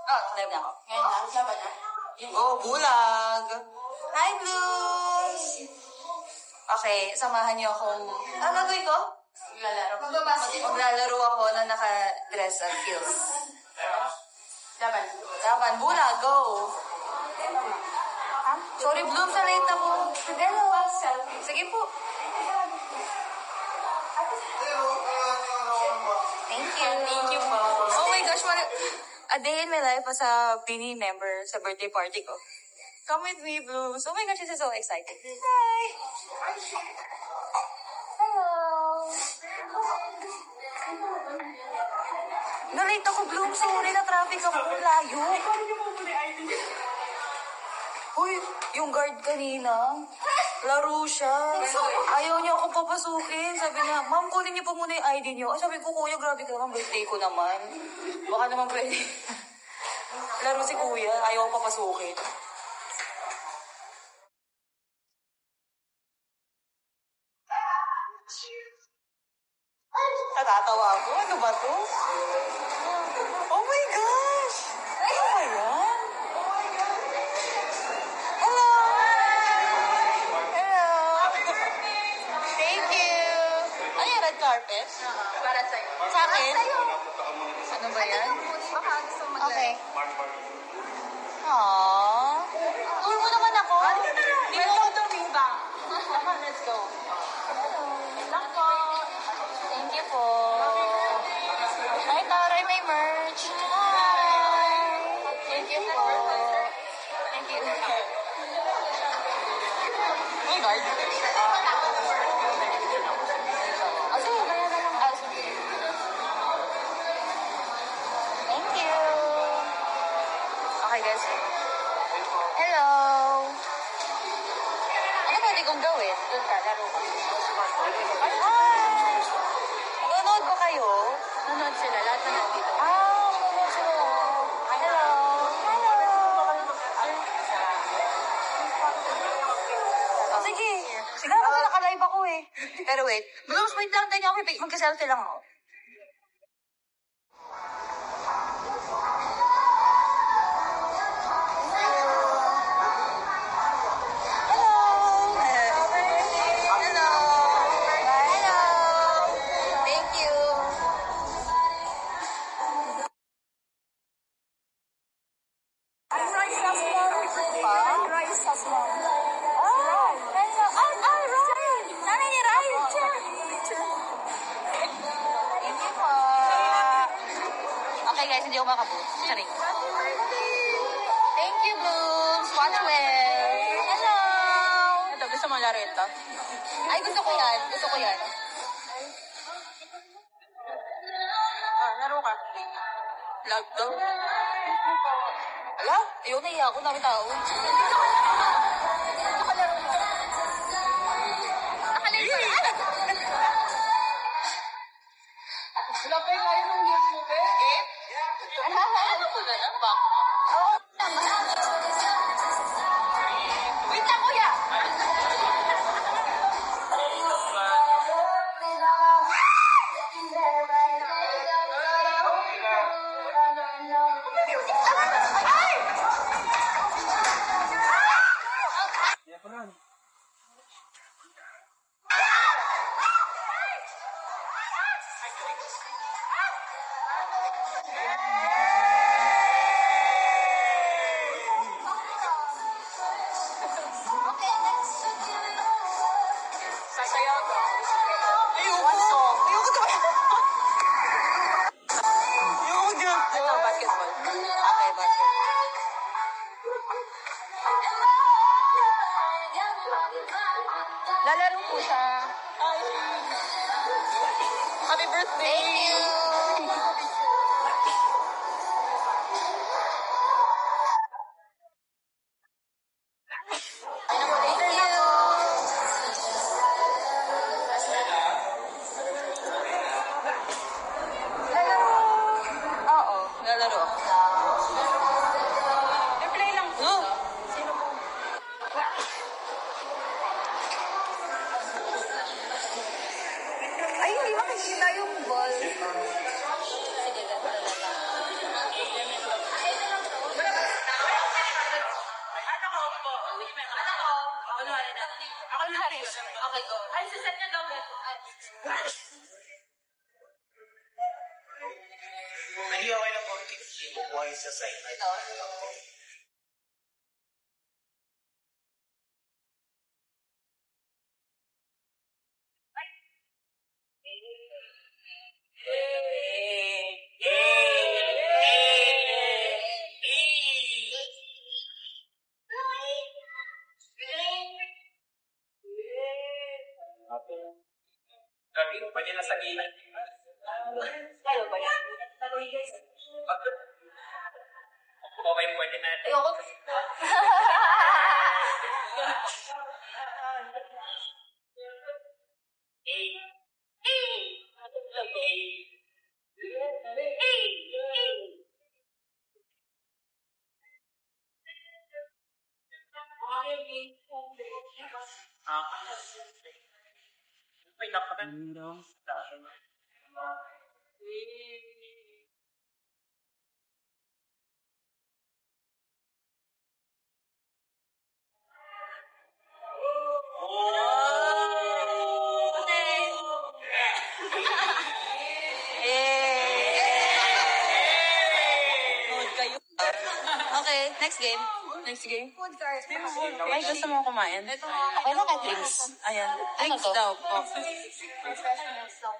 Oh, live na ako. Ngayon lang, laban na. Oh, bulag! Hi, Blues! Okay, samahan niyo akong... Ano gagawin ko? Maglalaro. Maglalaro ako na naka-dress at heels. Laban. Laban, bulag, go! Sorry, Bloom, sa late ako. Hello. Sige po. Thank you. Thank you po. Oh my gosh, a day in my life as a Bini member sa birthday party ko. Come with me, Blooms. Oh my gosh, this is so excited. Hi! Hello! Na-late ako, Bloom. Sorry, na-traffic ako. Layo. Uy, yung guard kanina, laro siya. Ayaw niya akong papasukin. Sabi niya, ma'am, kunin niyo po muna yung ID niyo. Ay, sabi ko, kuya, grabe ka naman, birthday ko naman. Baka naman pwede. Laro si kuya, ayaw akong papasukin. Natatawa ako. Ano ba to? Oh my gosh! Ano ba yan? Hello! Hello! Thank you! Ano yung red carpet? Para sa'yo. Sa akin? Ano ba yan? Baka gusto mo Okay. Aww. Tour mo naman ako. Welcome to Bimba. Come on, let's go. Lang po. Thank you po. Hi, Taray, may merch. Hi. Thank you po. Thank you. May guard. Sige, kaya na lang. Sige. Thank you. Okay, guys. Hello. Ano pwede kong gawin? Doon ka, laro ka. Hi! Nanonood ba kayo? Nanood sila. Lahat na nandito. Nanonood sila. Hello. Hello. Oh, sige. Sige ako na naka-live ako eh. Pero wait. Blooms, wait lang. Tayo ako. Magka-selfie lang ako. Okay guys, hindi ako makabot. Sorry. Thank you, Blooms. Watch well. Hello. Ito, gusto mo laro ito? Ay, gusto ko yan. Gusto ko yan. Laro ka. Vlog daw. Ala, ayaw na iya ako. Dami tao. Nakalaro ka. Wala pa yung kaya ng news mo, be? Ano ko na lang ba? Oo. Wait lang, kuya. Sasayaw ko. Ayoko. Ayoko to. Ayoko dyan. Ito, basketball. Okay, basket. Lalaro po siya. Happy birthday! Thank you! Oo, nalaro ako. Replay lang po. Sino po? Ay, hindi makikita yung ball. Sige, ganito na lang. Ay, susan niya daw. Nag-iwalay ng konti. Buhay sa side. Sabi ko pa niya nasa gilid. Kaya ba yan? Ako may pwede natin. Ayoko. May nakakanda. Nood kayo. Okay, next game. Next game. Food cart. Ay, gusto mo kumain? Okay na ka, drinks. Ayan. Drinks daw po. Refreshments daw.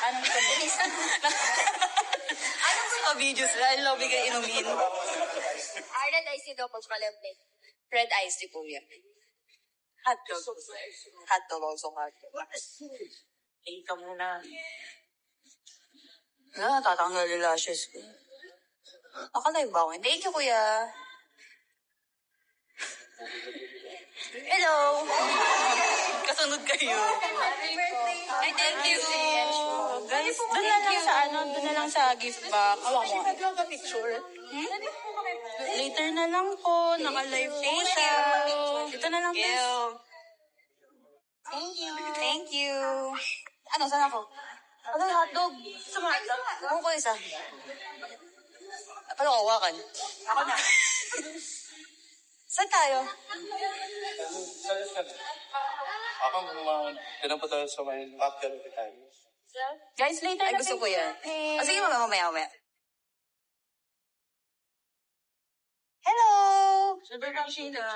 Anong gusto mo? Anong gusto mo? Videos na. Lobby kayo inumin. Red iced tea daw po, tsaka lemonade. Red iced tea po yan. Hotdog. Hotdog also hotdog. Tingin ka muna. Tatanggal yung lashes ko. Nakalive ba ako? Thank you, kuya. Hello! Kasunod kayo. Ay, thank you. Guys, doon na lang sa doon na lang sa gift box. Awa mo. Later na lang po. Naka-live facial. Dito na lang. Thank you. Thank you. Ano, saan ako? Ano, hotdog? Sumatag. Ako ko isa. Paano kawakan? Ako na. Saan tayo? Ako, pinapa tayo sa may after tayo. Guys, later na. Ay, gusto ko yan. Sige, mamaya. Hello! Sugar ng Sheila.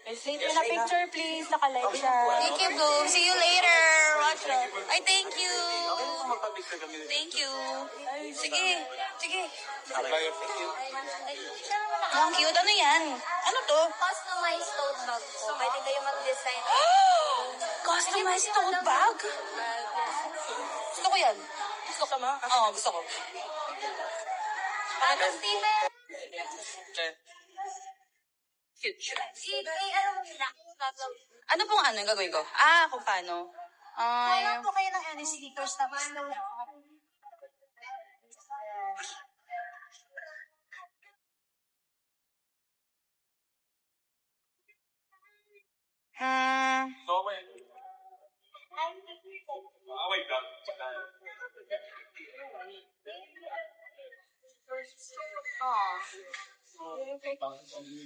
Guys, later na picture, please. Naka-live siya. Thank you, bro. See you later. Watch that. Ay, thank you. Thank you. Sige. Ang cute. Ano yan? Ano to? Customized tote bag po. Pwede kayo mag-design. Customized tote bag? Gusto ko yan. Gusto ko ma? Oo, gusto ko. Ano, Steven? Cute siya. Ano Ano pong yung gagawin ko? Kung paano? kailan po kayo ng any stickers tapos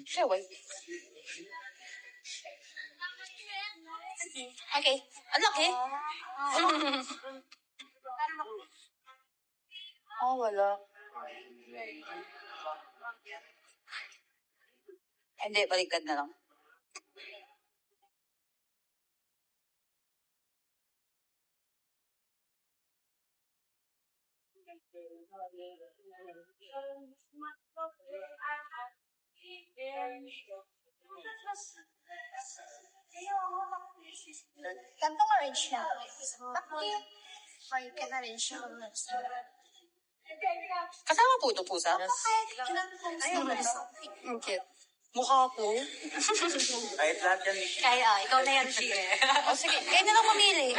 Sure, wait. Okay. Ang laki. Wala. Hindi, baliktad na lang. Gantong arrange na. Or you can arrange na. Kasama po ito, pusa. Ayun, Ang cute. Mukha po. Kahit lahat yan. kaya, ikaw na yan, Shie. O sige, kayo na lang mamili.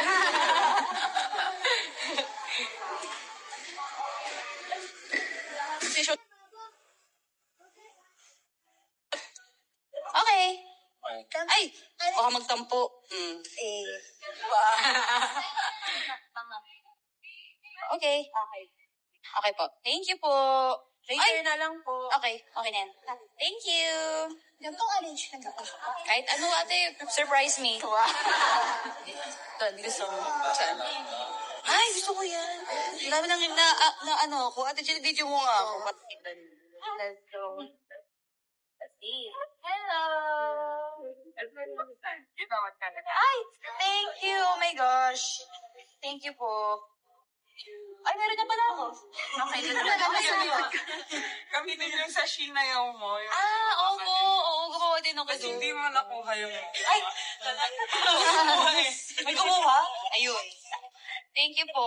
Okay. Ay, baka magtampo. Okay. Okay po. Thank you po. Later na lang po. Okay, okay na yan. Thank you. Yan pong arrange na gawin. Kahit ano, ate, surprise me. Gusto mo? Saan? Ay, gusto ko yan. Ang dami nang na ano ako. Ate, video mo nga ako. Let's go. Let's see. Hello! Ay, thank you. Oh my gosh. Thank you po. Ay, meron na pala ako. Okay, Kami din yung sa Shinayaw mo. opo. Oo, gumawa din ako Kasi doon. hindi mo nakuha yung... Ay! May kumuha? Ayun. Thank you po.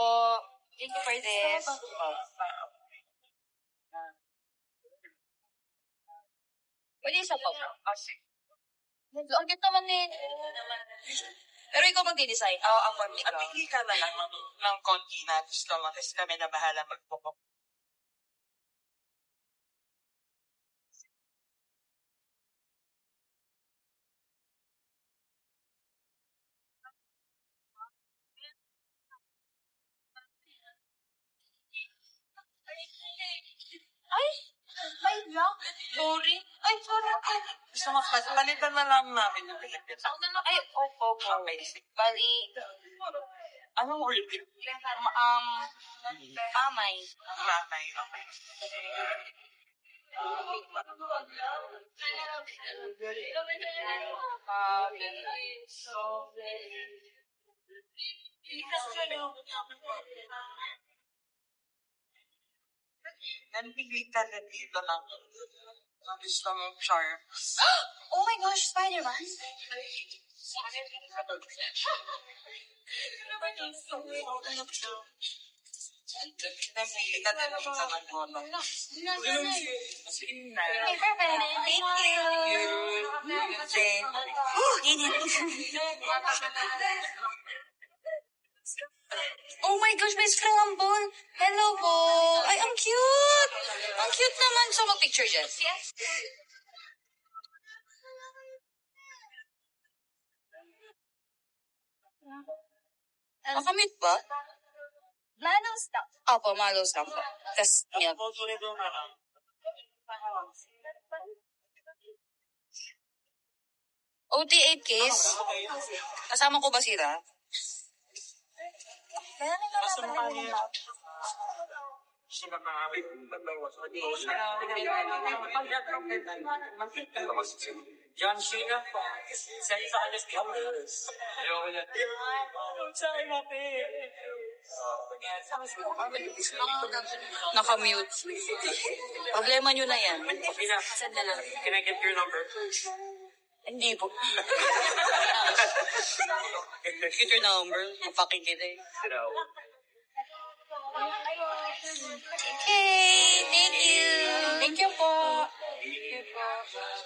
Thank you for this. Pwede isa pa po. Ang cute naman eh. Pero ikaw magdi-design. Oo, ako. At pili ka na lang ng konti na gusto mo. Kasi kami na bahala magpupok. Ay! May lock? Sorry. Ay, sorry. Ay, Gusto mo, palitan na lang namin yung Philippines. ay, opo. Amazing. Bali, Anong word yun? pamay. Mamay, okay. Nanpili ka na dito ng gusto mong charms. Oh my gosh, Spider-Man? Nanpili ka na ng isang ano. Okay, perfect. Thank you. Oh my gosh, may scramble. Hello po. Ay, ang cute. Ang cute naman. So, mag-picture dyan. Yes. Makamit ba? Manong stuff. Opo, malos lang po. Tapos, milk. OT 8 case. Kasama ko ba sila? Kaya nila naman John Cena. Sa alas Nakamute. Problema nyo na yan. Can I get your number? Hindi po. Get your number. Mapaking kita eh. Okay, thank you. Thank you po.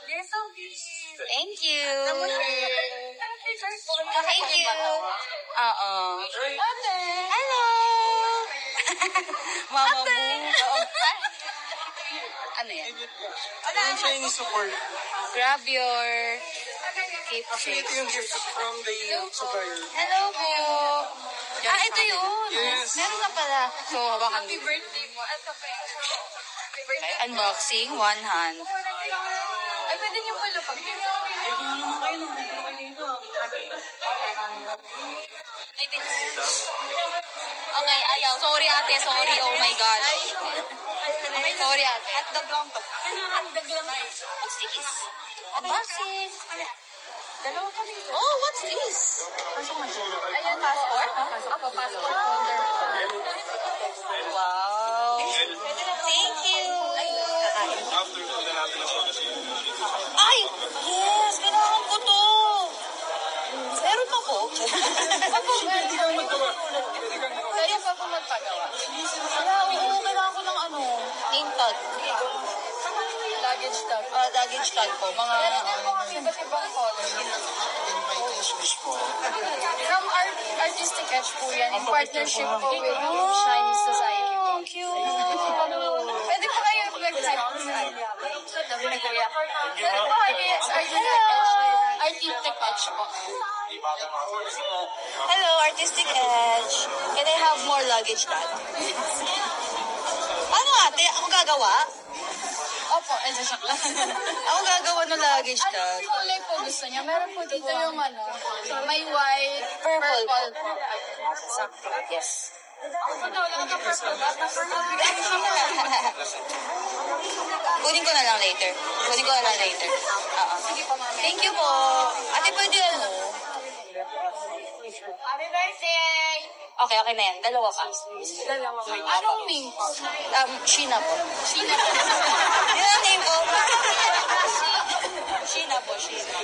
You're so busy. Thank you. Thank you. Oo. Hello. Mama mo. Oo. Ano yan? Ang Chinese support. Grab your keepsake. Ito yung gift from the supplier. Hello po. Ito yun. Yes. Meron na pala. So, hawakan mo. Birthday mo. Ano ba? Okay, unboxing, one hand. Ay, pwede niyo pala pag... Okay, ayaw. Sorry ate, sorry. Oh my gosh. Sorry ate. At the blank to. What's this? Unboxing. Dalawa kami. Oh, what's this? Ayan, passport. Ako, passport holder. Wow. Thank you. Ay! Yes! Kailangan ko to! Meron ako. Kaya pa po magpagawa. Wala, oo. Kailangan ko ng ano, name tag. Luggage tag. Luggage tag po. Mga... Meron din po kami iba't ibang color. From Artistic Edge po yan. In partnership po with Chinese Society po. Oh, cute. Pwede po kayo mag-type po sa sabi ni Kuya. Pwede po kayo Artistic Edge po. Hello, Artistic Edge. Can I have more luggage tag? Ano ate? Ako gagawa? Opo, po. Ay, joke lang. Ako gagawa ng luggage tag. Kulay po gusto niya. Meron po dito yung ano, may white, Purple. purple po. Sakto. Yes. Ako po daw, wala ka purple ba? Kunin ko na lang later. Oo. Sige po, mami. Thank you po. Ate, pwede ano? Happy birthday! Okay na yan. Dalawa pa. Anong name po? Sheena po. Sheena po. Yun ang name ko. Sheena po, Sheena.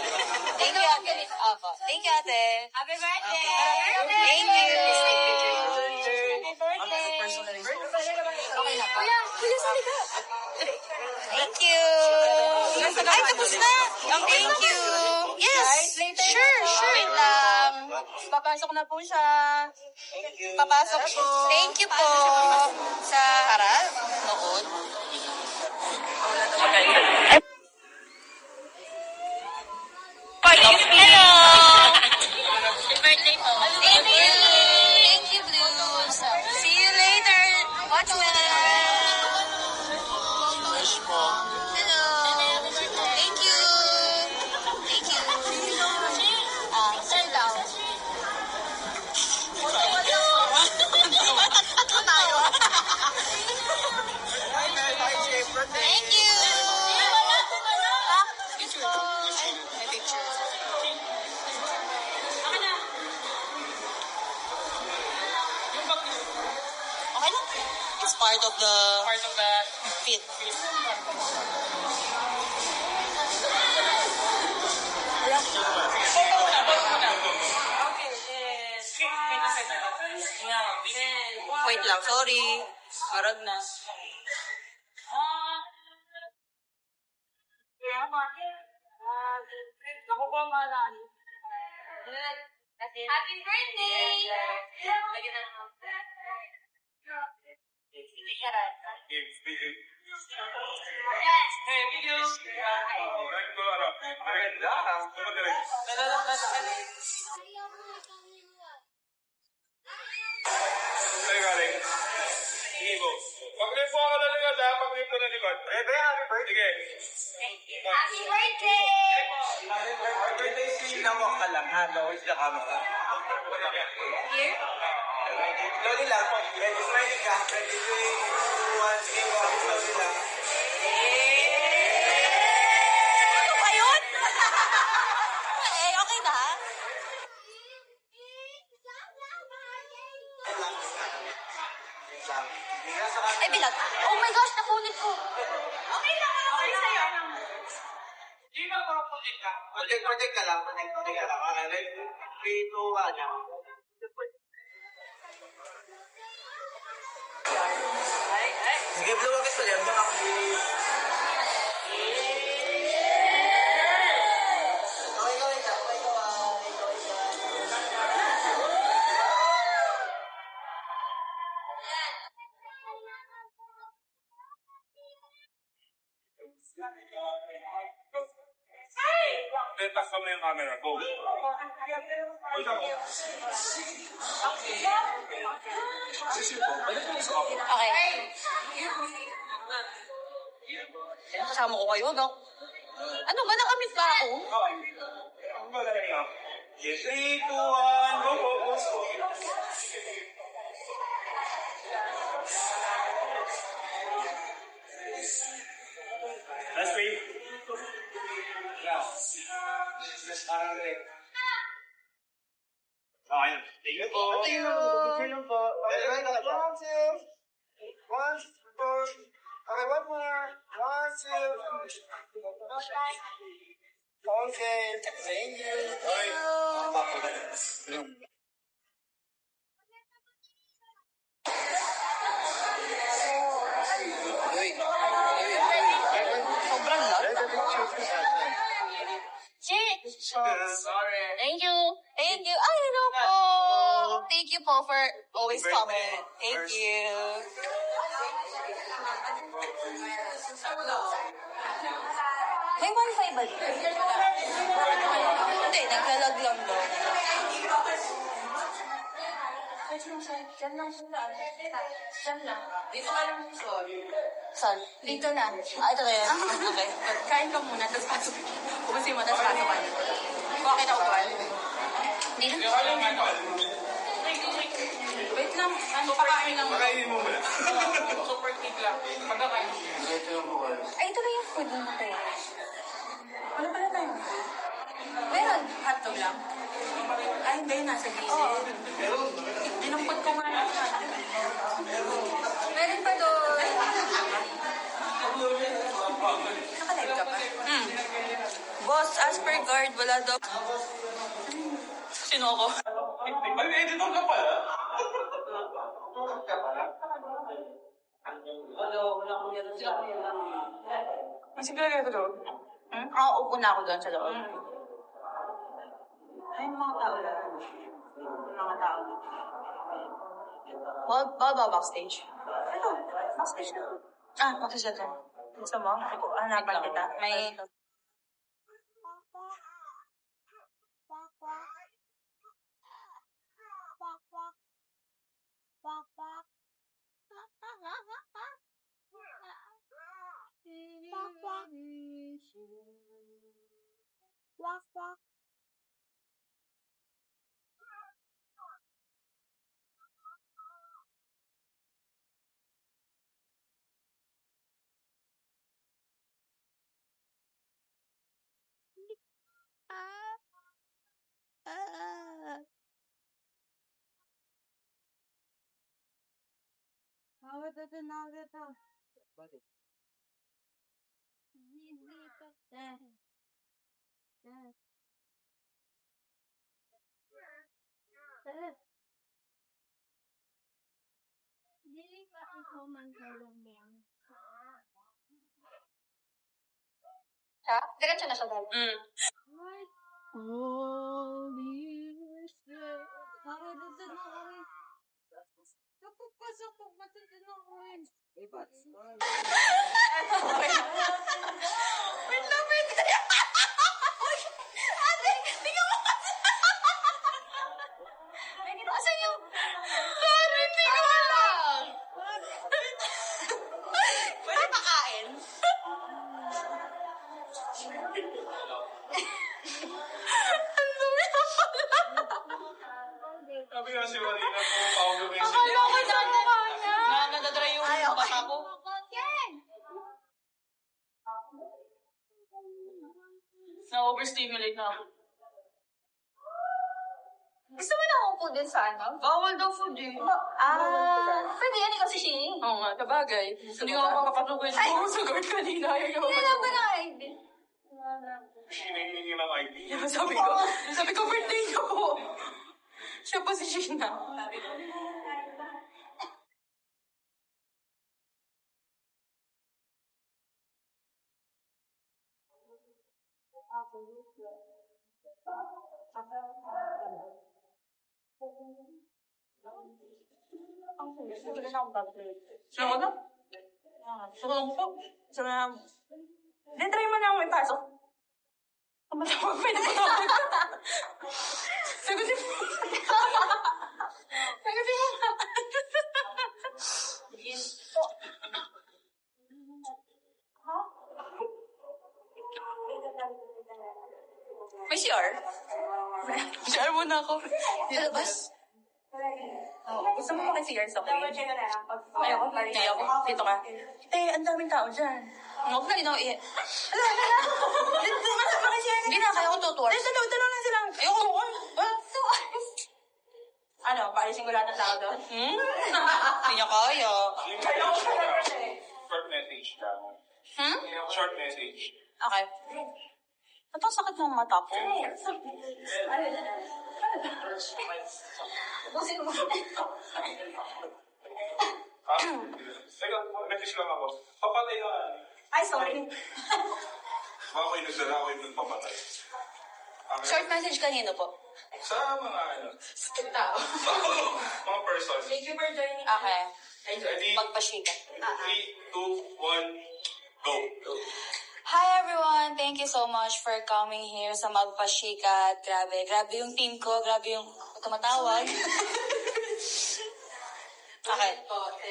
Thank you, ate. Opo. Thank you, ate. Happy birthday! Thank you. Okay na po. Kuya, salika. Thank you. Ay, tapos na. Thank you. Yes. Sure. Wait lang. Papasok na po siya. Papasok po. Thank you po. Sa harap. Noon. Hello. Happy birthday po. Thank you. Thank you, Blues. See you later. Watch well. Hello. Thank you. Thank you. Sir daw. Thank you. May picture. Okay lang. It's part of the fit. Wait lang, sorry. Arag na. Happy birthday! Pag-rip po ako na likod ha, pag-rip ko na likod. Happy birthday! Happy birthday! Happy birthday, Sheena mo ka lang ha. Towards the camera. Here? Slowly lang. Ready, smile ka. Ready, 3, 2, 1, sige mo. Slowly lang. Ano ba yun? Okay na ha? Ay, bilat. Oh my gosh, napunit ko. Okay lang, okay sa'yo. Protect ka lang. Protect ka lang. Okay, ready, 3, 2, 1. Sige, blow agad pa yan. Baka Tetas kami yung camera. Go. Okay. Kasama ko kayo, no? Ano ba? Nakamit ba ako? Ang magaling nga. 3, 2, 1, go, go, go. Let's wait. Yeah. Let's parang rin. Okay na. Thank you po. Thank you po. Okay, 1, 2, 1, 2. Okay, one more. 1, 2. Okay, thank you. Sobrang lang. Sorry. Thank you. Thank you. Ay, hello po. Thank you po for always coming. Thank you. May wifi ba dito? Hindi, naglalag lang daw. Kahit lang siya. Diyan lang siya. Diyan lang. Dito ka lang siya. Saan? Dito na. Ah, ito na yun. Okay. Kain ka muna, tapos pasok. Ubusin mo, tapos pasok ka. Kuha kita upuan. Dito. Wait lang. Ano, pakain lang. Pakainin mo muna. Super cake lang. Pagkakain. Ay, ito na yung food mo tayo. Ano pala tayo? Meron. Hotdog lang. Ay, hindi. Nasa gilid. Dinumpot ko nga lang. Meron pa doon. Nakalive ka pa? Boss, as per guard, wala daw. Sino ako? Mag-editor ka pala? Mas siguro ko doon. Oo, upo na ako doon sa loob. Ay, mga tao lang. Mga tao. Bawal ba backstage? Ano? Backstage na. Ah, magsasat na. Gusto mo? Hanapan kita. May... Ha? Diretso na siya dahil. Asan yung... Sorry, hindi ko alam. Pwede pakain? Ang dumi na pala. Sabi nga si Marina po, Paolo Messi. Akala ko na mukha niya. Nadadry yung bata ko. Na-overstimulate na ako. Gusto mo na ako po din sa ano? Bawal daw food eh. Pwede yan, ikaw si Shane. Oo nga, sabagay. Hindi nga ako makapatukoy siguro sa guard kanina. Ayaw Hindi lang ba na ID? Hinihingi ng ID. Yeah, sabi ko, birthday niyo po. Siya pa si Sheena. Siya ko na? Sulong po. Sabi na, then try mo na ako ipasok. Ang matawag, pwede mo tawag. Sagutin mo. Sagutin mo. May CR? CR muna ako. Sa labas? Gusto mo maki-CR sa akin? Ayoko. Dito ka. Ang daming tao dyan. Huwag na, hindi na ako iya. Maki-CR Hindi na, kaya ko tutuwar. Dalaw lang sila. Ayoko. Ano, paalisin ko lahat ng tao doon? Hindi niya kaya. Short message lang. Short message. Okay. Ba't ang sakit ng mata ko? Teka, message lang ako. Papatay ka. Ay, sorry. Baka kayo nagdala ako yung nagpapatay. Short message kanino po? Sa mga ano? Sa tao. Mga person. Thank you for joining. Okay. Ready? Magpasika. 3, 2, 1, go. Hi everyone! Thank you so much for coming here sa Magpasika. Grabe yung team ko. Grabe yung tumatawag. Okay.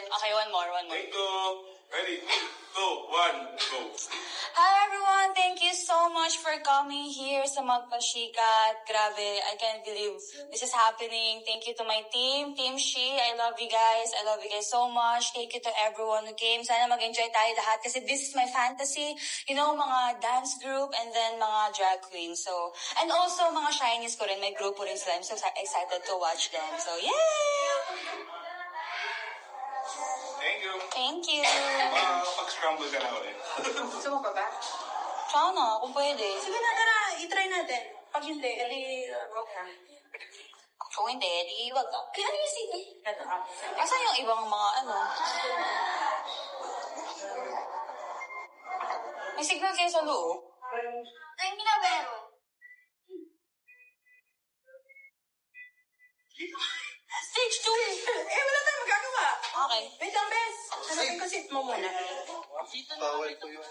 Okay, one more. Go. Ready? Go. 1, go. Hi everyone! Thank you so much for coming here sa Magpasikat. Grabe, I can't believe this is happening. Thank you to my team, Team She. I love you guys. I love you guys so much. Thank you to everyone who came. Sana mag-enjoy tayo lahat kasi this is my fantasy. You know, mga dance group and then mga drag queens. So, and also mga shinies ko rin. May group ko rin sila. I'm so excited to watch them. So, yay! Thank you. Thank you. Pag-scramble ka na ulit. Gusto mo pa ba? Sana, kung pwede. Sige na, tara. I-try natin. Pag hindi, edi, okay. Kung hindi, di wag ka. Kaya ano yung CD? Ito ka. Asan yung ibang mga ano? May signal kayo sa loob? Ay, hindi na meron. Stage 2 eh. Wala tayong magagawa. Okay. Wait lang, Bes. Hanapin ko seat mo muna. Bawal po yun.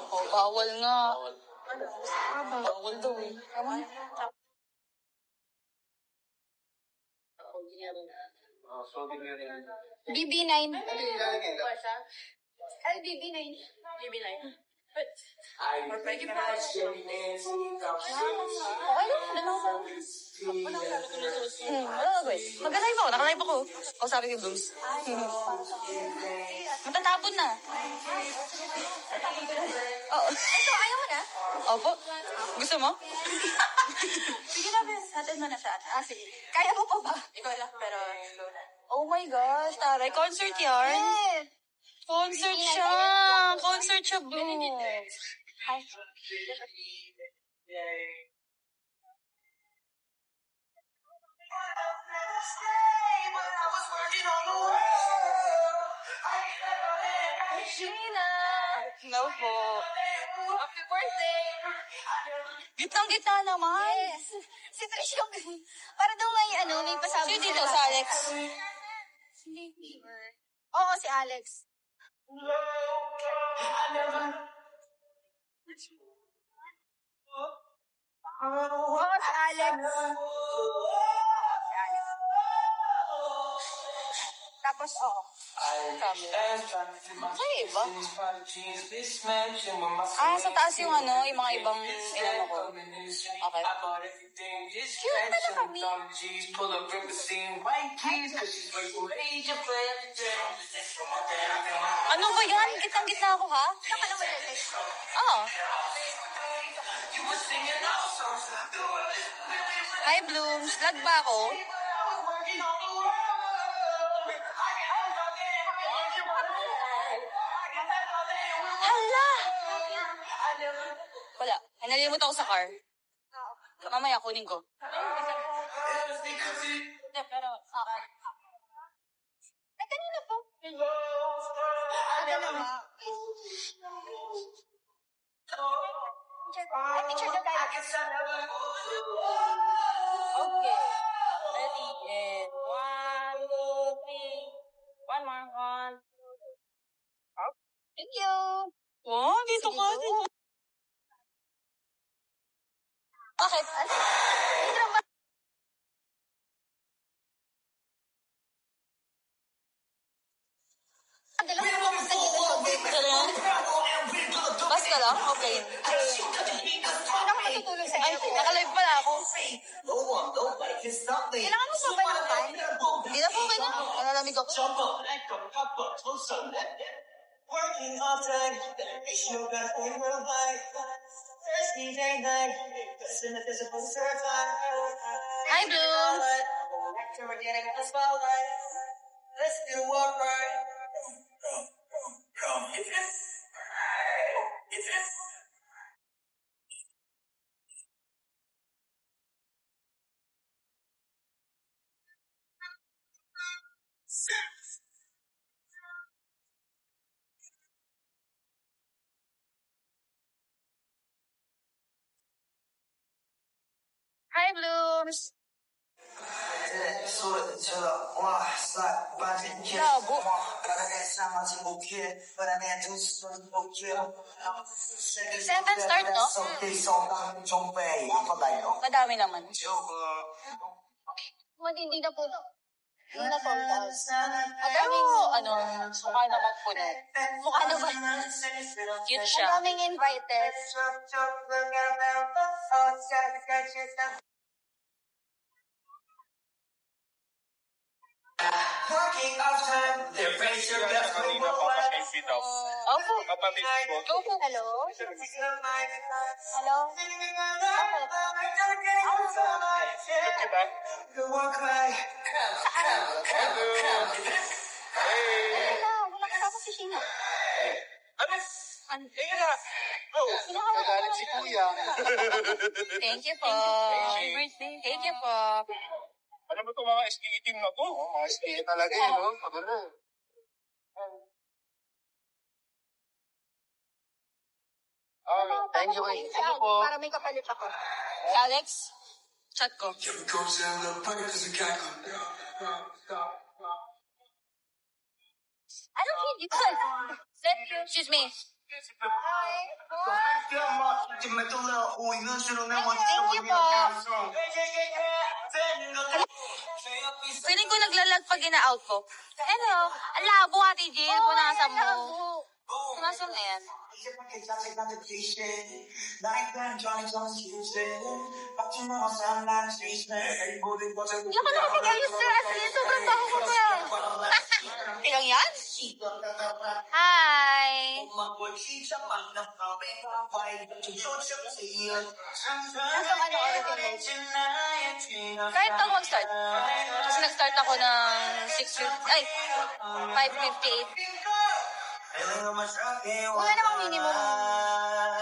Oh, bawal nga. Bawal daw eh. Tama. BB9. Ay, BB9. BB9. Okay lang, doon ako. Wala ka ba eh? Mag-live ako, naka-live ako. O sabi ko, Blooms. Matatapon na. Oo. Ito, ayaw mo na? Opo. Gusto mo? Sige na, Bes. Hatid mo na siya. Sige. Kaya mo pa ba? Ikaw lang, pero... Oh my gosh, taray. Concert yarn? Yes. Concert siya. Concert siya, Blooms. Gina. No po. Happy birthday. Gitnang-gitna naman. Yes. Si Trish yung... Para daw may may pasabi. Sino dito sa Alex? Oo, si Alex. Oo, si Alex. Tapos, Okay, ba? Sa taas yung yung mga ibang inano ko. Okay. cute na kami. Ano ba yan? Gitnang-gitna ako, ha? Saka naman yung Oo. Hi, Blooms. Vlog ba ako? Hala! Wala. Nalimut ako sa car. Mamaya, kunin ko. Pero... Ay, kanina po. Ay, picture na tayo. Okay. Ready, and 1, 2, 3. One more, 1. Thank you. Oh, dito ka. Bakit? Basta lang? Okay. Ano ka matutulog sa Ay, naka-live pala ako. Kailangan mo pa ba ng pan? Hindi na po, okay na. Nalalamig ako. Working all day, it's no better for your life. Thursday night, listen if there's a concert light. Hi, Blooms. We're getting the spotlight. Let's do what right. Hi, Blooms. Labo. Seven start, no? Madami naman. Matindi na po. Hindi na focus. Pero, mukha naman puno. Mukha naman. Cute Ang siya. daming invited. Working off time, the pressure gets me Kanina pa pa siya bitaw. Opo. Kapatid ko. Go po. Hello? Hello? Diba? You walk like Wala ka tapos si Sheena. Ano? Tingin na. Oh. Nagalit si Kuya. Thank you po. Happy birthday. Thank you po. Alam mo itong mga SKE team na to? Oo, mga SKE talaga eh, no? Maganda. Thank you. Thank you po. Para may kapalit ako. Alex, chat ko. Anong hindi ko? Excuse me. Feeling ko naglalag pag ina-out ko. Hello. Ang labo, Ate Jill. Punasan mo. Punasan na yan. Hindi ako nakapag-ayos sa asin. Sobrang baho ko na. Ilang yan? Hi. Kahit ako mag-start. Kasi nag-start ako ng 6:50. Ay, 5:58. Wala namang minimum.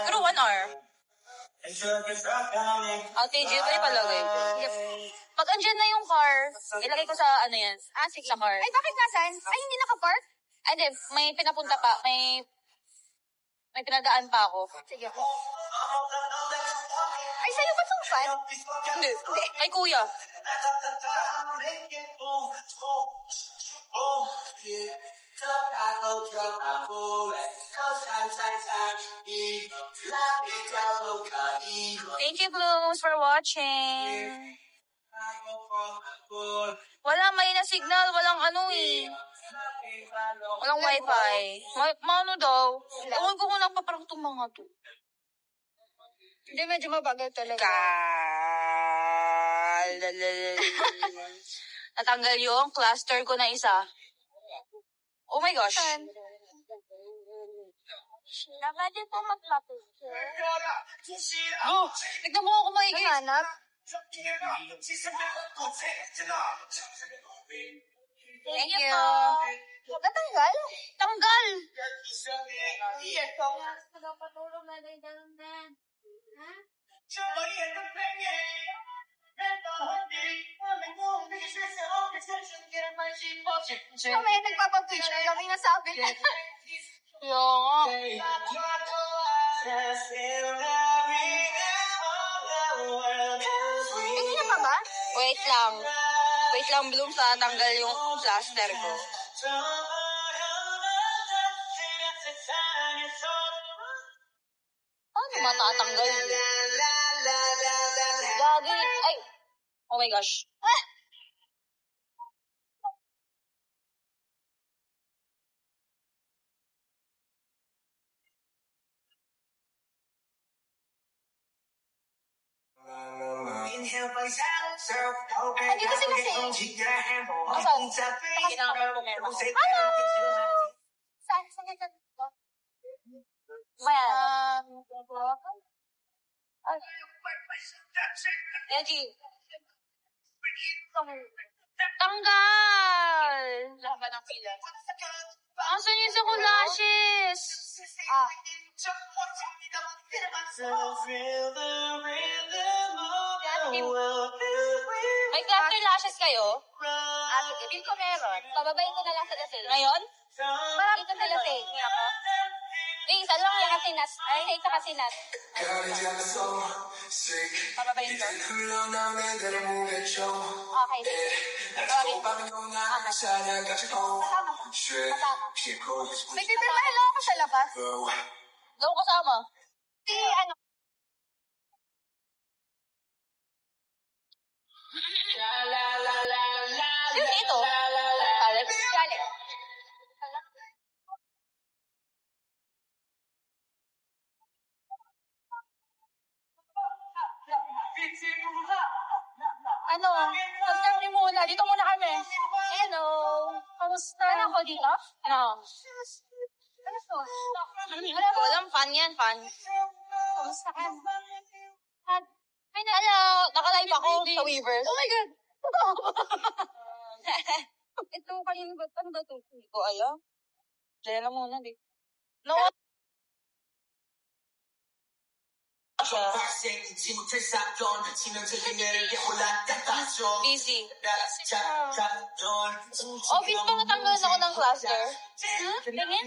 Pero 1 hour. Ate Jill, kayo palagay ko. Pag andyan na yung car, ilagay ko sa yan. Sige. Sa car. Ay, bakit nasan? Ay, hindi nakapark? Ay, hindi. May pinapunta pa. May pinadaan pa ako. Sige. Ay, sa'yo ba itong fan? Hindi. Ay, kuya. Thank you, Blooms, for watching. Wala, may na signal. Walang Walang wifi. Ano daw? Ewan ko kung nagpaparang itong mga to. Hindi, medyo mabagal talaga. Natanggal yung cluster ko na isa. Oh my gosh. Pwede po mag-picture. Oh, tignan mo ako maigi. Hanap? Thank you. Natanggal? Tanggal. Nagpatulong na rin dalan. Ha? May nagpapapicture kami nasabi. Yung. Hindi na pa ba? Wait lang. Wait lang, Bloom, sa tanggal yung cluster ko. Paano matatanggal yun? Gagi. Ay. Oh my gosh. Andito sila sa Hello! Saan? Saan ka dyan? Maya. Yaji. Tanggal! Laban ng pila. Asan yung sa collages? May cluster lashes kayo? Sige, feel ko meron. Pababayin ko na lang sa dasil. Ngayon? Marami ka nila sa inyo ako. Isa lang Kaya yan. kasi nas. Ay, sa isa kasi nas. Pababayin ko. Okay. May pipirmahan lang ako sa labas. Daw kasama. Si, ano, Yun, ito. Galit. Galit. Ano? Magkami muna. Dito muna kami. Hello. Kamusta? Ano ako dito? No. Ano to? Walang fan yan, fan. Kamusta ka? Ay, ano? Naka-live ako sa Weavers. Oh my God! Ito, kanina ba? Ano ba ito? Hindi ko alam. Diyan lang muna, di. No. Busy. Office pa natanggalan ako ng cluster. Tingin?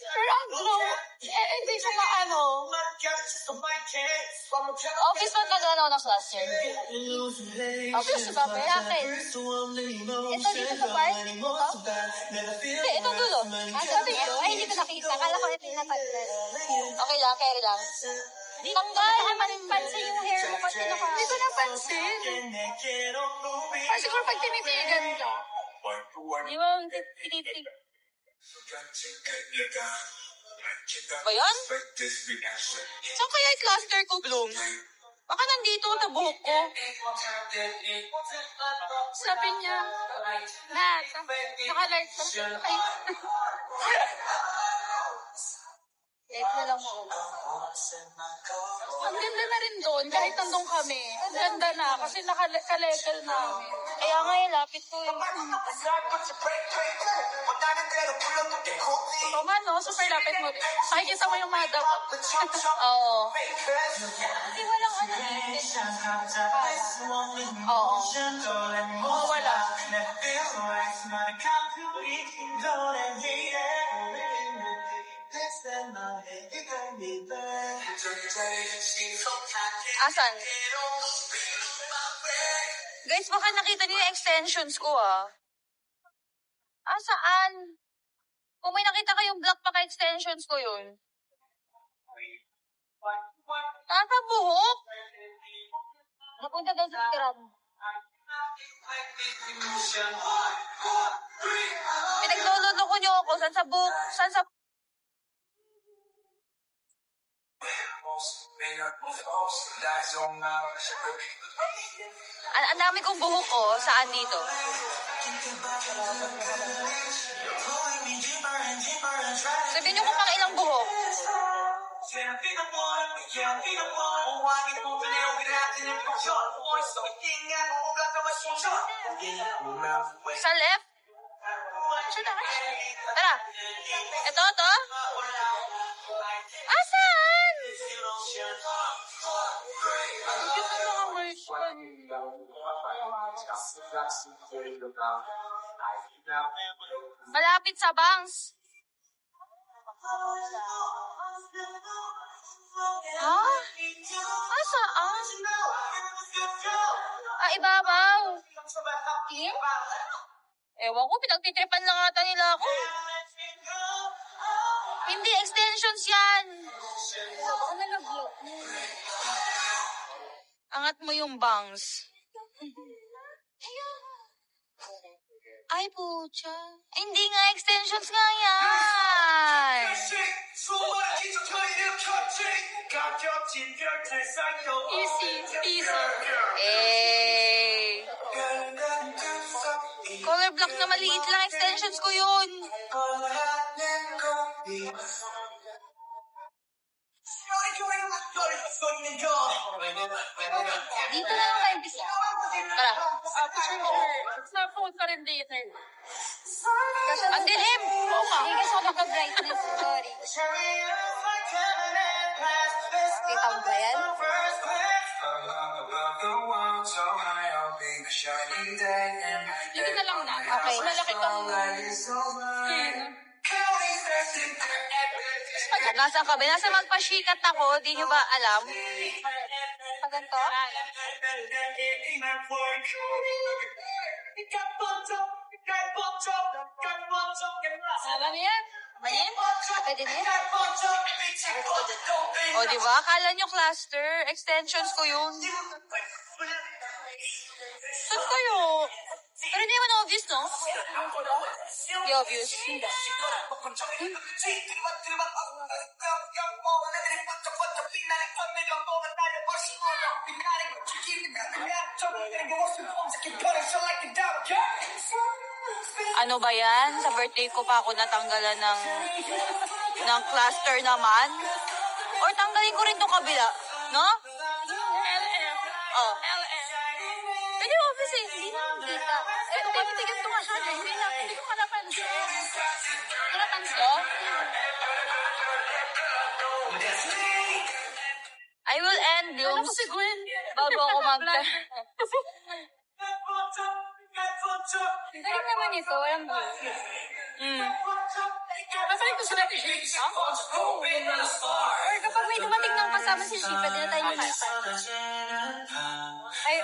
Pero ang glow. Hindi siya maano. Office pa natanggalan ako ng cluster. Office ba? Bakit? Ito dito sa part? Ito? Hindi, ito dulo. Sabi ko, ay hindi ko nakita. Kala ko ito yung natanggalan. Okay lang, carry lang. Tanggal, pansin yung hair mo kasi hindi ko napansin. Siguro pag tinitigan ka. Di ba, tinitig. Ba yan? Saan kaya yung cluster ko, Bloom? Baka nandito sa buhok ko. Sabi niya, naka-light lang. Ay. Light na lang mo. Ang ganda na rin doon, kahit nandun kami. Ang ganda na, kasi naka-level namin. Kaya nga yung lapit ko eh. Oo nga no, super lapit mo. Makikita mo yung madam. Oo. Hindi walang ano eh. Oo. Oo, wala. Asan? Guys, baka nakita niyo yung extensions ko ah. Saan? Kung may nakita kayong black paka-extensions ko yun. Nasa buhok? Napunta daw sa scrub. Pinagluloko niyo ako. Saan sa buhok? Saan sa... Ang dami kong buhok ko. Saan dito? Sabihin niyo kung pang ilang buhok. Sa left? Tara. Ito? Saan? Malapit sa bangs. Ha? Saan? Ibabaw. Tingin? Ewan ko, pinagtitripan lang ata nila ako. Hindi, extensions yan. Angat mo yung bangs. Ay, pucha. Hindi nga, extensions nga yan. Easy. Color block na maliit lang, extensions ko yun. Dito na lang tayo bisa. Tara. Sa phone ka rin dito. Ang dilim. Hindi kasi ako naka-brightness. Sorry. Kita mo ba yan? Dito na lang na. Okay. Malaki kang... Nasaan ka ba? Nasa magpasikat ako. Di nyo ba alam? Pag ganito? Alam yan? Mayin? Pwede din? O, diba? Akala nyo cluster. Extensions ko yun. Saan kayo? Pero hindi naman obvious, no? Hindi obvious. Ano ba yan? Sa birthday ko pa ako natanggalan ng cluster naman? Or tanggalin ko rin itong kabila? No? Oh. Hindi obvious eh. Hindi naman kita. Eh, tinitigan ko nga siya. Hindi ko ka napansin. Hindi napansin. No? I will end blooms Si Gwen. bago ako Galing naman ito. Walang blue. Masalik ko sila i-shake. Or kapag may dumating ng kasama si Sheep, pwede na tayo makanta. Ay,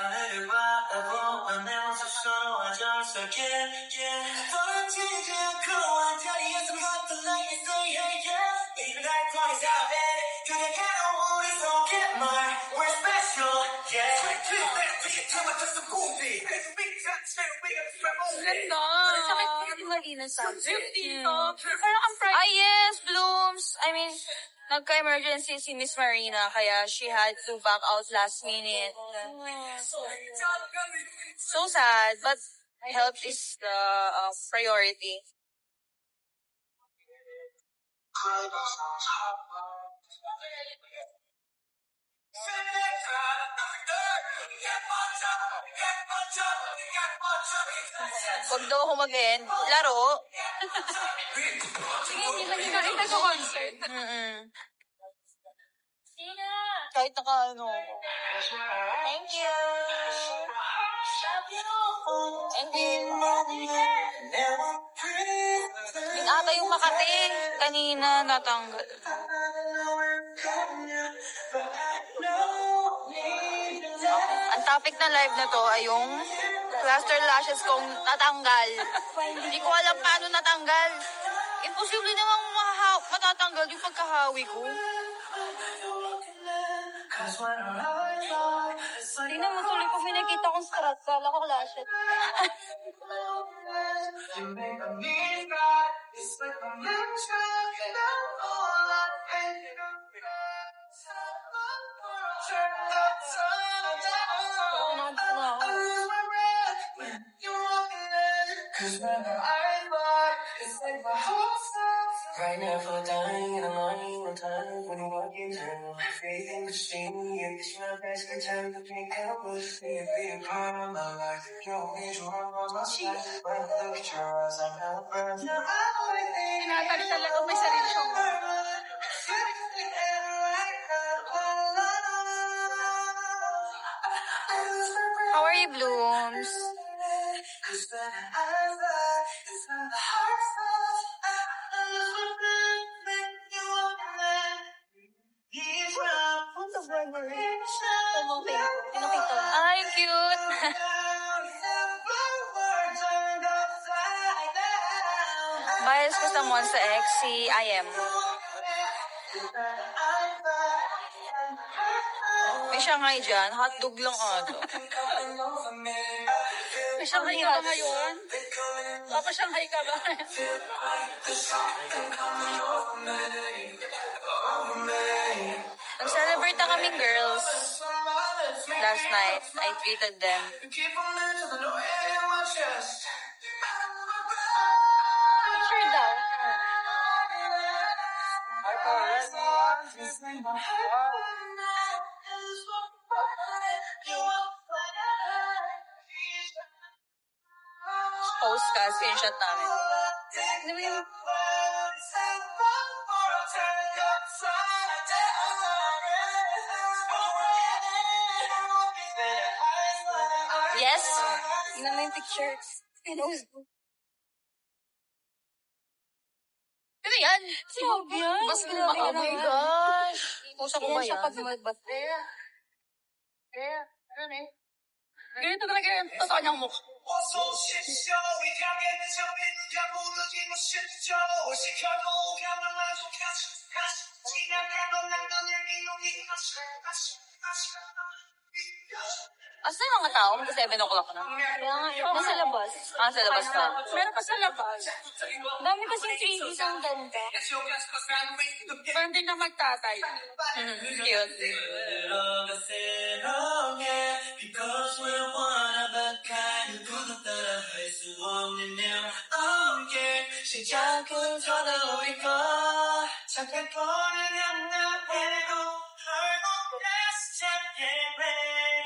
ganda. sakit hindi malinis sa Parang ang pride. Ah, yes, blooms. I mean, nagka-emergency si Miss Marina, kaya she had to back out last minute. So sad, but health is the priority. Huwag daw ako mag-end. Laro. Hindi ba nyo nakita sa concert? Sina? Kahit naka-ano ako. Thank you. And then, yun ata yung Makati. Kanina natanggal. Ang topic na live na to ay yung cluster lashes kong natanggal. Hindi ko alam paano natanggal. Imposible namang matatanggal yung pagkahawi ko. Tingnan mo tuloy pag may nakita kong strat. Kala ko lashes. Right now for dying and I'm lying on time when you walk in town. Faith in the machine, you get my best in time to pick up with me and be a part of my life. You always wrong on my side. When I look at your eyes, I'm out burns. Tinatag talaga may sarili siyang How are you, blooms? Ay, cute. Bias ko sa Monsta X, si IM. May Shanghai dyan. Hotdog lang ata. May Shanghai ka ba ngayon? Papa Shanghai ka ba? Nag-celebrate na kaming girls. Last night, I treated them. Picture daw. Post ka, screenshot namin. Ano ba yung... Yes? Tingnan mo yung picture. Pinost mo. Ano yan? Sinabi yan. Mas oh my gosh. Pusa ko ba Yan siya yan? pag magbat. Ano eh? Ganito talaga yan. Totoo niyang mukha. Asa yung mga tao? Mag 7 o'clock na. Kaya nga, nasa labas. Sa labas ka. Meron pa sa labas. Dami kasing freebies ang ganda. Pero hindi na magtatay. Cute. Because we're one of a kind 누구도 따라할 수 없는 날 Oh yeah 시작은 서로이고 잠깐 보는 양날해도 결국 다시 찾게 돼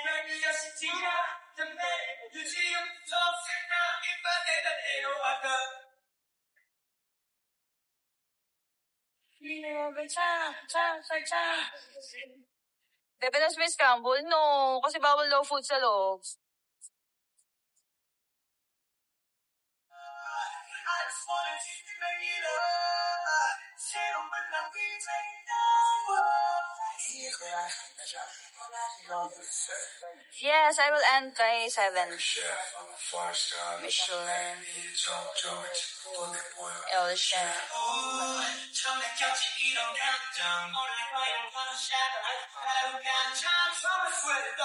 여기가 시작된 내 유지부터 생각이 빠져다 내려와가 Pipitas may scramble? No, kasi bawal daw food sa loob. I just wanna keep you making up 새로운 만남이 Yes, I will end kay 7. Michelin. Elsham. 처음에 겹치 이런 감정 오랜만에 원샷 하루 간장 처음에 sweat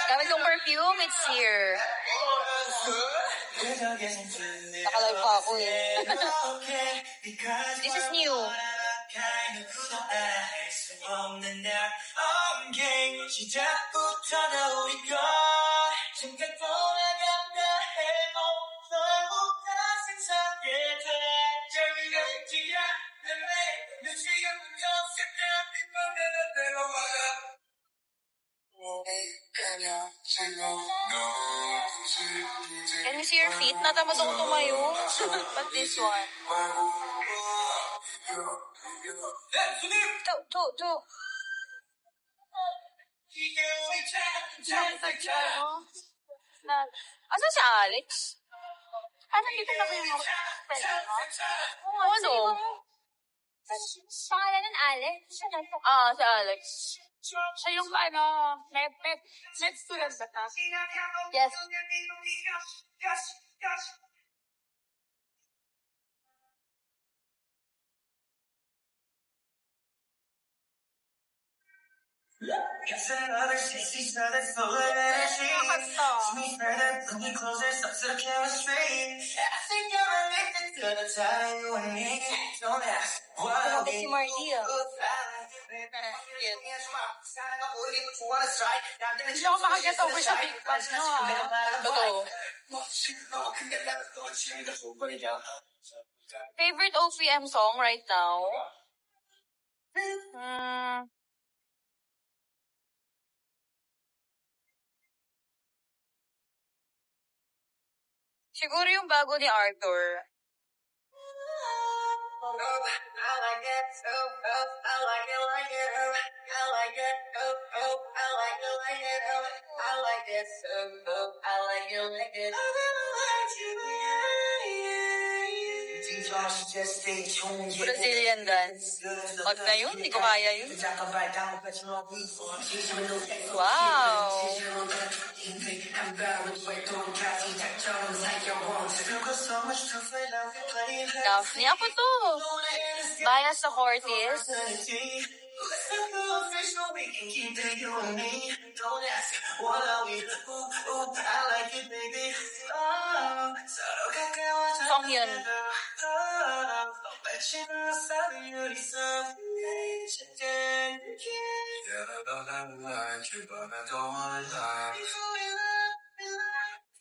Gamit yung perfume, it's here. Nakalive pa ako eh. This is new. 시작부터 너이고 생각 돌아간다 해도 결국 다시 찾게 돼 저기가 있지야 내 지금부터 색깔 빛보내는 대로 와가 Can you see your feet? Natamad ako tumayo. But this one. To. Asa si Alex? Dito na ba yung pwede mo? Ano? Pangalan ng Alex? Siya na ito. Si Alex. Siya yung med student ba ta? Yes. Cause another 60 that's so me further, bring me closer, sucks to the chemistry. I think you're addicted to the time you and me. Don't ask what I'll be. Si Marlia. Hindi ako makaget over sa Big Bang, no Totoo. Favorite OPM song right now? Siguro yung bago ni Arthur. I like it, I like it, like it, I like it, I like it, like it, I like it, I like it, like it. Brazilian dance. Wag na yun, hindi ko kaya yun. Wow! Daphne, ako to. Bias sa Cortez. Song yun.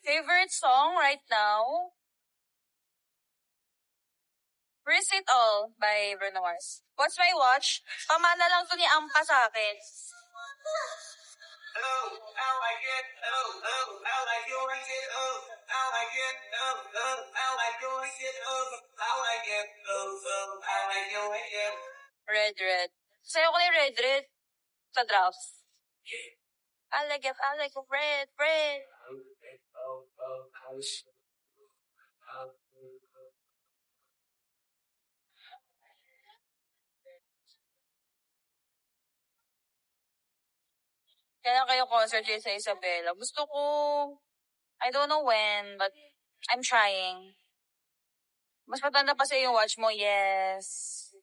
Favorite song right now? Risk It All by Bruno Mars. What's my watch? Pamana lang to ni Ampa sa akin. Oh, I like it. Oh, I like it. Like it. Oh, I like it. Oh, I like it. Like it. Oh, I like it. Oh, I like it. Like it. Red. Sayo ko ni Red. Sa drafts. I like it, red. Kailan kayo concert yun sa Isabela? Gusto ko, I don't know when, but I'm trying. Mas matanda pa sa yung watch mo, yes.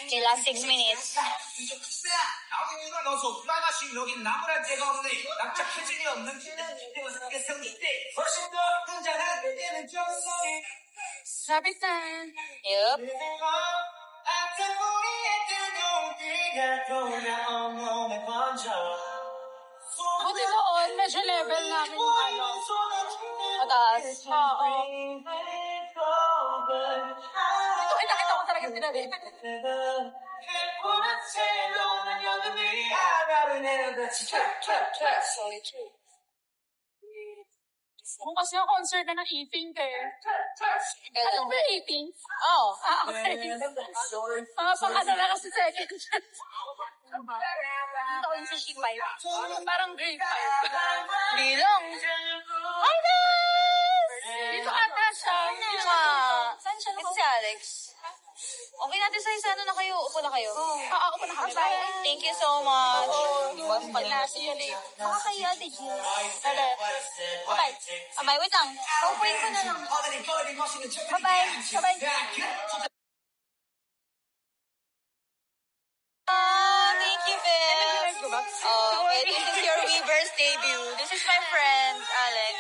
Okay, last 6 minutes. Sabi time. Yup. Buti doon, medyo level namin yung ano. Mataas. Oo. Dito kita ko talaga sinabi. Kung kasi yung concert na ng 18 kayo. Ano ba 18? Oh. Ah, okay. Pang ano na kasi second chance. Taon 65. Parang grade 5. Bilang. Hi, guys! Dito ata siya. Ano nga? Saan siya? Ito si Alex. Okay natin sa ano na kayo? Upo na kayo. Ako pa nakakaya. Thank you so much. See you later. Makakaya, did you? Bye-bye. Bye-bye. Wait lang. Paupuin ko na lang. Bye-bye. Bye-bye. Thank you, Bev. Okay, this is your Weverse debut. This is my friend, Alex.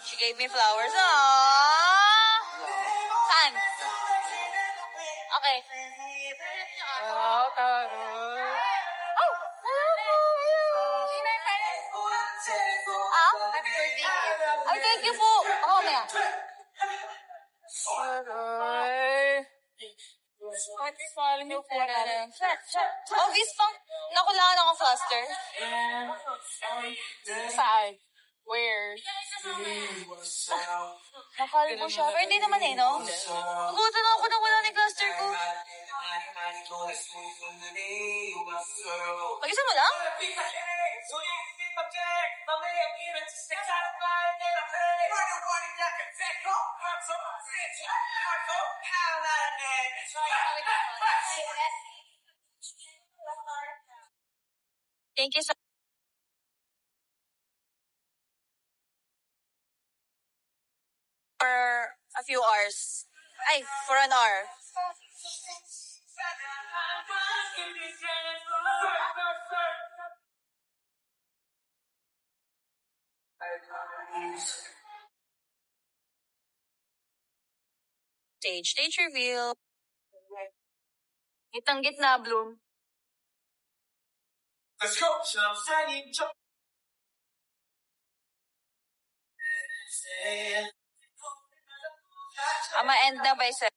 She gave me flowers. Aww. Saan? Okay. Oh, Happy birthday. Ay, thank you po. Ako, maya. Follow me for that. Obvious pang nakulaan ako faster. Saan? Where? Nakalbo siya. Birthday naman eh, no? Nagutan ako na wala ni cluster ko. Mag-isa mo lang? Thank you so for a few hours. Ay, for an hour. Stage reveal. Gitang gitna, Bloom. Let's go. Ma-end na by 7.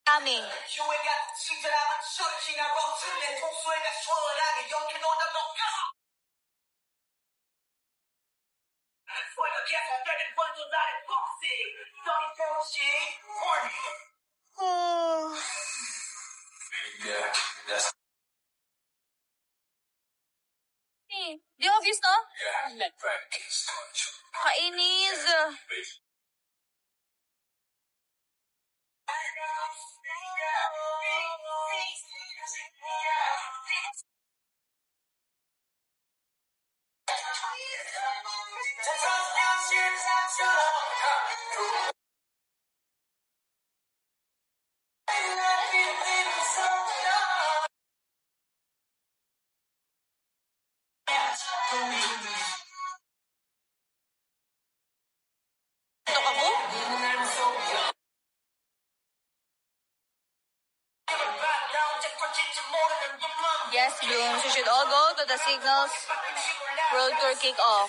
Coming. Oh. Hey, di obvious to? Kainis. Tok ako? Yes, Bloom. We should all go to the Signals World Tour kick-off.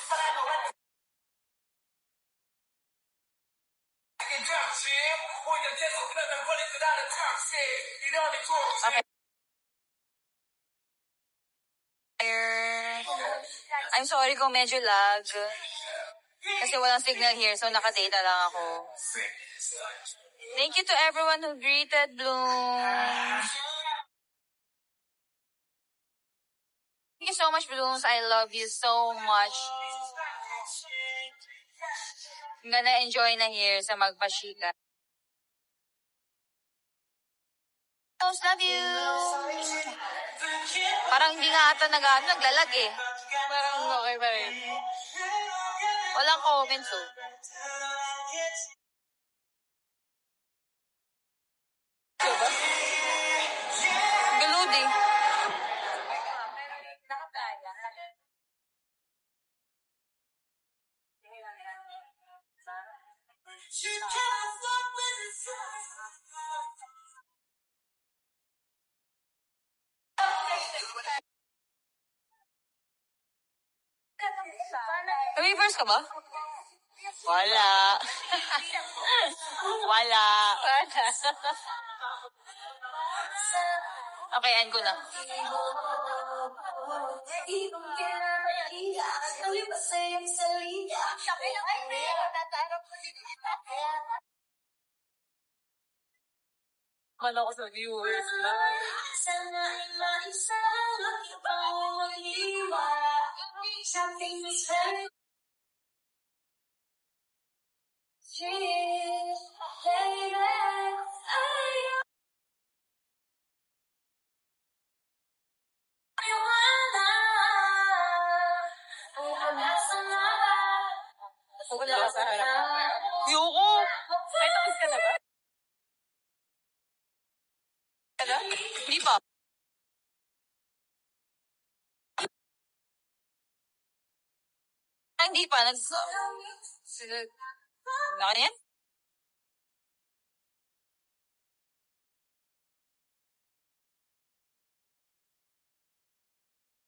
Okay. I'm sorry kung medyo lag. Kasi walang signal here, so naka-data lang ako. Thank you to everyone who greeted Bloom. Thank you so much, Blooms. I love you so much. I'm gonna enjoy na here sa Magpashika. Love you! Parang hindi nga ata naglalag eh. Parang okay pa rin. Walang comments oh. Diba? Galud eh. Nag-reverse ka ba? Wala. Wala. Okay, end ko na. Malo ko sa viewers na. Wala ka sa harap. Yoko! Ay, tapos ka na ba? Hindi pa. Hindi pa. Naka na yan?